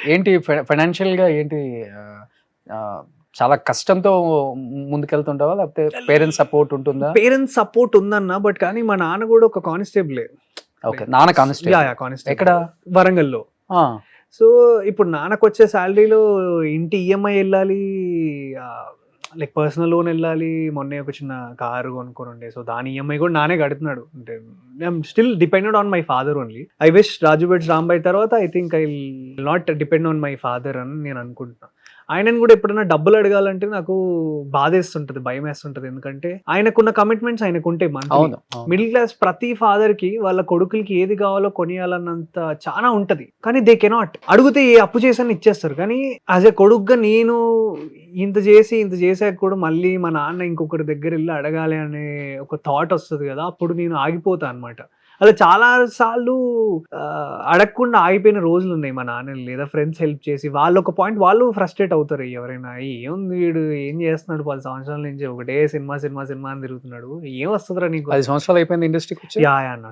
ఏంటి ఫైనాన్షియల్‌గా ఏంటి ఆహ్, ఆహ్, చాలా కష్టంతో ముందుకెళ్తుంటావా? లేకపోతే పేరెంట్స్ సపోర్ట్ ఉంటుందా? పేరెంట్స్ సపోర్ట్ ఉందన్న. బట్ కానీ మా నాన్న గూడా ఒక కానిస్టేబులే. ఓకే. నాన్న యాహ్! కానిస్టేబుల్. యాహ్! కానిస్టేబుల్. ఎక్కడ? వరంగల్‌లో. ఆ! సో, ఇప్పుడు నాన్నకొచ్చే సాలరీలో ఇంటి ఈఎంఐ ఎళ్ళాలి. ఆహ్, లైక్ పర్సనల్ లోన్ ఎళ్ళాలి. మొన్నే ఒక చిన్న కారు కొనుక్కొనుండే. సో, దాని ఈఎంఐ గూడా నాన్నే గడుతున్నాడు. అంటే I'm still depended on my father only. I wish 'Raju weds Rambai' తర్వాత I think I will not depend on my father అని నేను అనుకుంటున్నా. ఆయనను గూడా ఎప్పుడైనా డబ్బులు అడగాలంటే నాకు బాధేస్తుంటది, భయమేస్తుంటది. ఎందుకంటే ఆయనకున్న కమిట్మెంట్స్ ఆయనకుంటాయి మంత్లీ. అవును. అవును. మిడిల్ క్లాస్ ప్రతి ఫాదర్‌కి వాళ్ళ కొడుకులకి ఏది కావాలో కొనియాలన్నంత చానా ఉంటది. కానీ దే కెనాట్. అడిగితే ఏ అప్పు చేసైనా ఇచ్చేస్తారు. కానీ యాస్ ఎ కొడుకుగా నేను ఇంత చేసాక కూడా మళ్ళీ మా నాన్న ఇంకొకరి దగ్గరెళ్లి అడగాలి అనే ఒక థాట్ ఒస్తది గదా! అప్పుడు నేను ఆగిపోతా అన్నమాట. అలా చాలా సార్లు అడగకుండా ఆగిపోయిన రోజులున్నాయి మా నాన్నని. లేదా ఫ్రెండ్స్ హెల్ప్ చేసి వాళ్ళొక పాయింట్ వాళ్ళు ఫ్రస్ట్రేట్ అవుతారు ఎవరైనా. "ఏముంది వీడు ఏం చేస్తున్నాడు 10 సంవత్సరాల నుంచి ఒకటే సినిమా, సినిమా, సినిమా అని తిరుగుతున్నాడు. ఏం వస్తదిరా నీకు" 10 సంవత్సరాలు అయిపోయింది ఇండస్ట్రీకొచ్చి? యాహ్! యాహ్! అన్న.